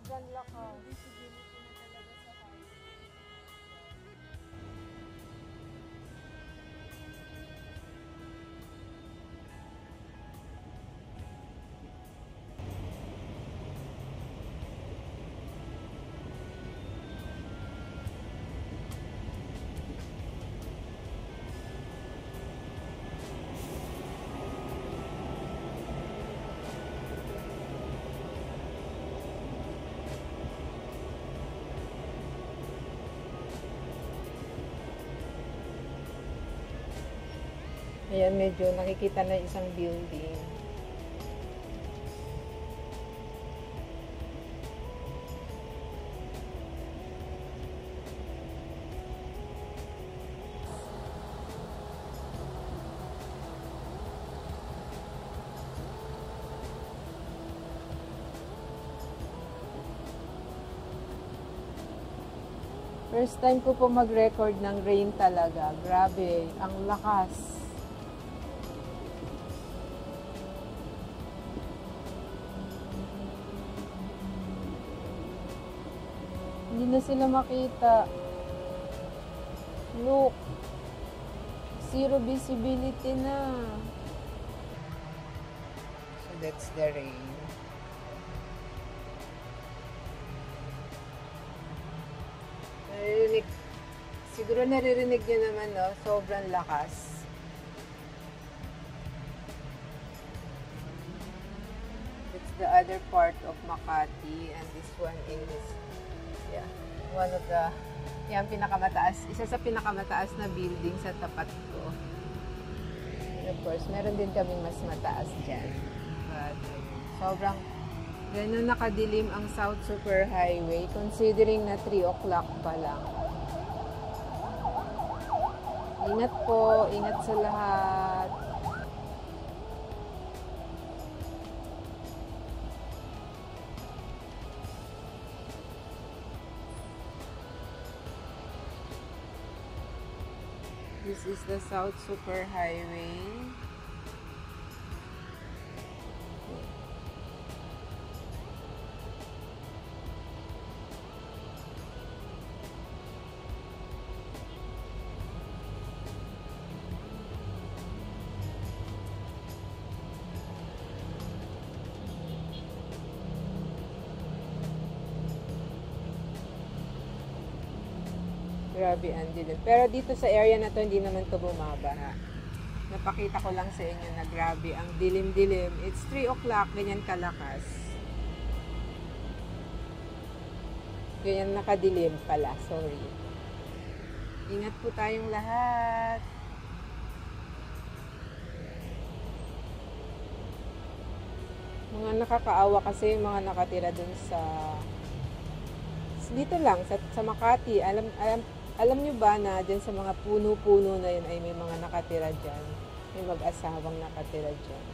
Sobrang lakas. Visibility na talaga sa highway. Ayan, medyo nakikita na isang building. First time ko po mag-record ng rain talaga. Grabe, ang lakas. Hindi na sila makita. Look. Zero visibility na. So that's the rain. Naririnig. Siguro naririnig nyo naman, no? Sobrang lakas. It's the other part of Makati, and this one is, yeah, one of the, yan, pinakamataas, isa sa pinakamataas na building sa tapat ko. And of course, meron din kaming mas mataas dyan. But, sobrang, ganun nakadilim ang South Super Highway, considering na 3 o'clock pa lang. Ingat po, ingat sa lahat. This is the South Super Highway. Grabe ang dilim. Pero dito sa area na to, hindi naman to bumabaha. Napakita ko lang sa inyo na grabe ang dilim-dilim. It's 3 o'clock, ganyan kalakas. Ganyan nakadilim pala, sorry. Ingat po tayong lahat. Mga nakakaawa kasi mga nakatira dun sa dito lang sa Makati. Alam nyo ba na dyan sa mga puno-puno na yun ay may mga nakatira dyan? May mag-asawang nakatira dyan.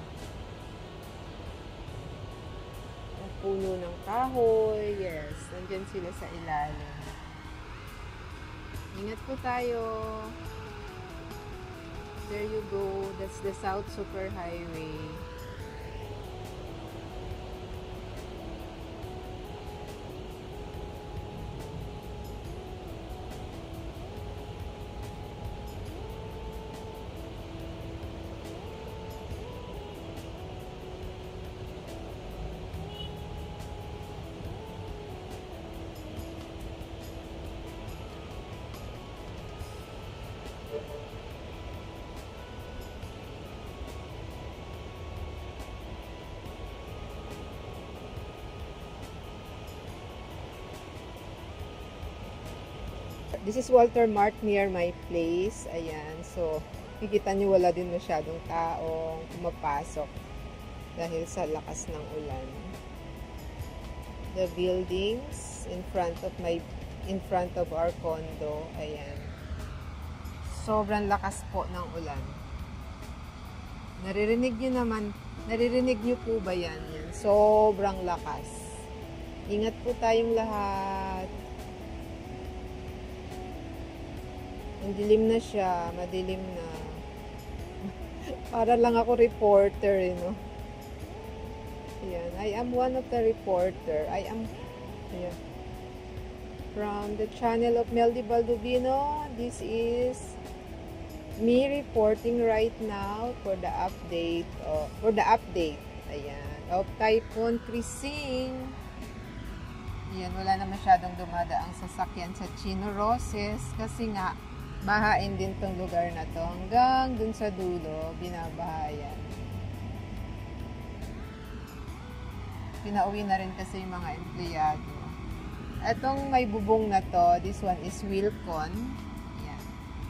Ang puno ng kahoy, yes. Nandyan sila sa ilalim. Ingat po tayo. There you go. That's the South Super Highway. This is Walter Mart near my place. Ayan. So, kikita nyo wala din masyadong taong pumapasok dahil sa lakas ng ulan. The buildings in front of our condo. Ayan. Sobrang lakas po ng ulan. Naririnig nyo po ba yan? Yan. Sobrang lakas. Ingat po tayong lahat. Madilim na siya, madilim na. Para lang ako reporter, no? Ayan, I am one of the reporter. Ayan. From the channel of Meldy Baldovino, this is me reporting right now for the update ayan, of Typhoon Krising. Ayan, wala na masyadong dumadaang sasakyan sa Chino Roses kasi nga bahain din tong lugar na to hanggang dun sa dulo, binabahayan. Pinauwi na rin kasi yung mga empleyado. Etong may bubong na to, this one is Wilcon. Ayan.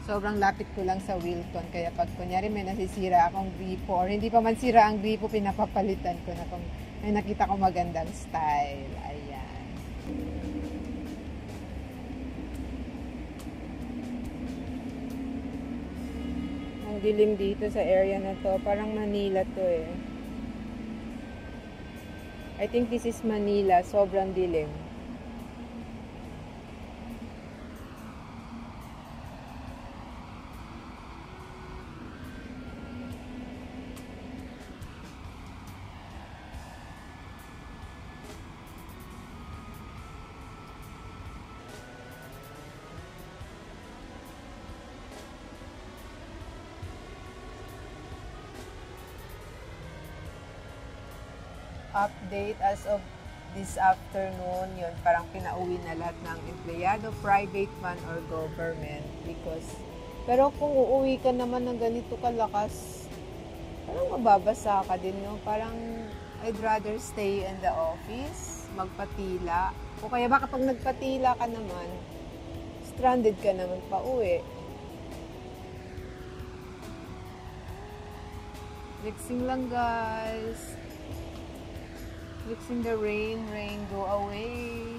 Sobrang lapit ko lang sa Wilcon. Kaya pag kunyari may nasisira akong gripo or hindi pa man sira ang gripo, pinapapalitan ko na kung may nakita ko magandang style. Ayan. Ang dilim dito sa area na to. Parang Manila to eh. I think this is Manila. Sobrang dilim. Update as of this afternoon, yun, parang pinauwi na lahat ng empleyado, private man or government, because pero kung uuwi ka naman ng ganito kalakas, parang mababasa ka din, no? Parang I'd rather stay in the office, magpatila, o kaya baka pag nagpatila ka naman, stranded ka naman pa uwi. Mixing lang, guys. Mixing the rain, go away.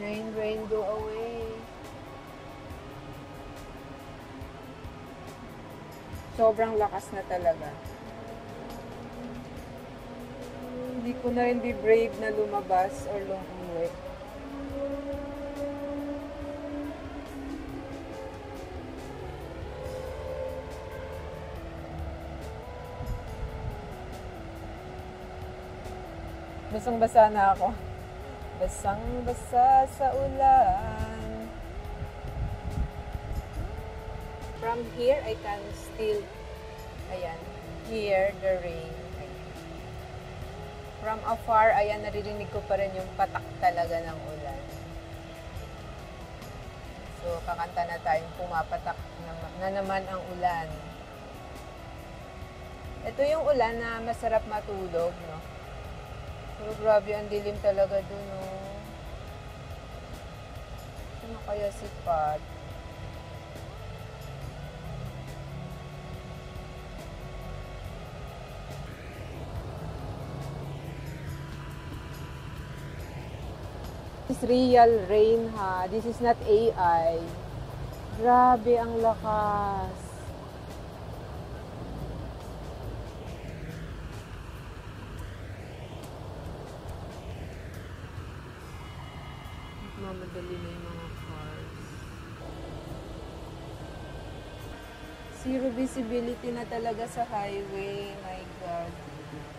Rain, go away. Sobrang lakas na talaga. Hindi ko na rin be brave na lumabas or umuwi. Basang-basa na ako. Basang-basa sa ulan. From here, I can still, ayan, hear the rain. From afar, ayan, naririnig ko pa rin yung patak talaga ng ulan. So, kakanta na tayong pumapatak na naman ang ulan. Ito yung ulan na masarap matulog, no? Pero grabe, ang dilim talaga dun, no? Ano kaya si Pat? This is real rain, ha. This is not AI. Grabe ang lakas. Mamadali na yung mga cars. Zero visibility na talaga sa highway. My God.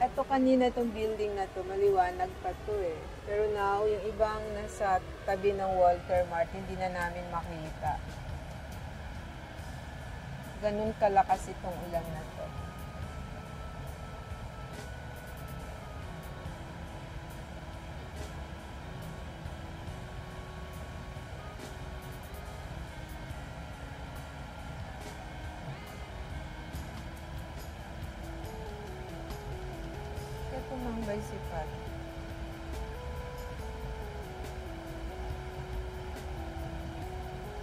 Ito kanina itong building na to, maliwanag pa to eh. Pero now, yung ibang nasa tabi ng Walter Mart, hindi na namin makita. Ganun kalakas itong ulan na to. Tumambay si Pat.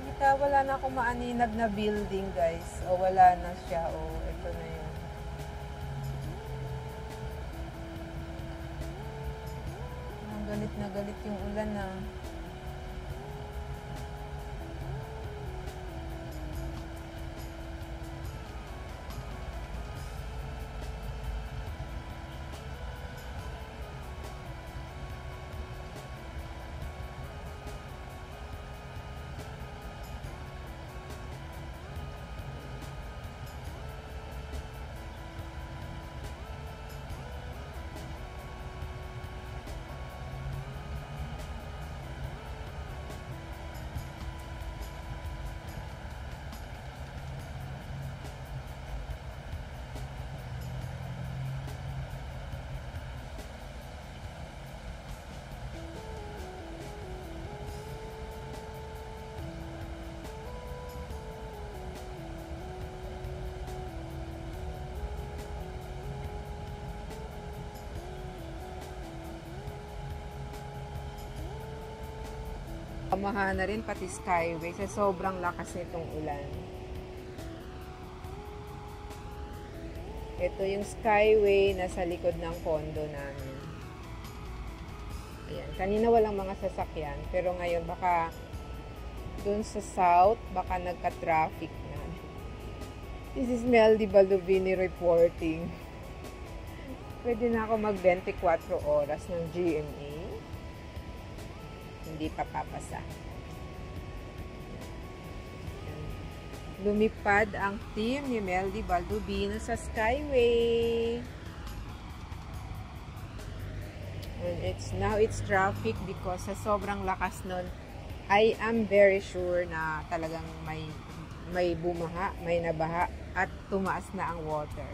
Kita, wala na akong maaninag na building, guys. O, wala na siya. O, ito na yun. Galit na galit yung ulan, na. bamaha na rin pati Skyway sa sobrang lakas nitong ulan. Ito yung Skyway na sa likod ng condo namin. Ayan. Kanina walang mga sasakyan, pero ngayon baka dun sa south, baka nagka-traffic na. This is Meldy Balubini reporting. Pwede na ako mag 24 oras ng GMA. Hindi pa papasa. Lumipad ang team ni Meldy Balubino sa Skyway. And now it's traffic because sa sobrang lakas nun, I am very sure na talagang may bumaha, may nabaha at tumaas na ang water.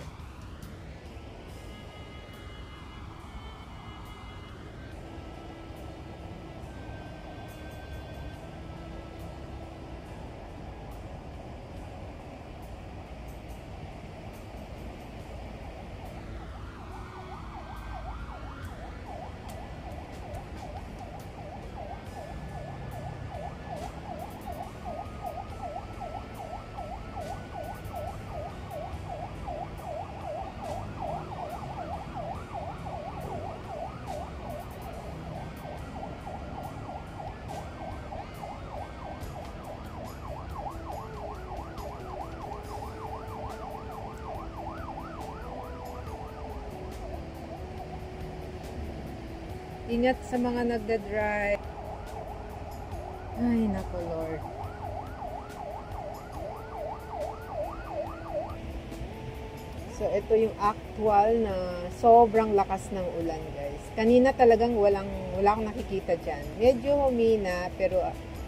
Ingat sa mga nagda-drive. Ay, nako Lord. So, ito yung actual na sobrang lakas ng ulan, guys. Kanina talagang wala akong nakikita dyan. Medyo humina, pero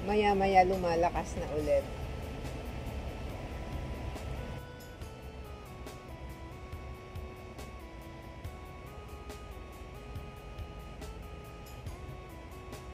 maya-maya lumalakas na ulit.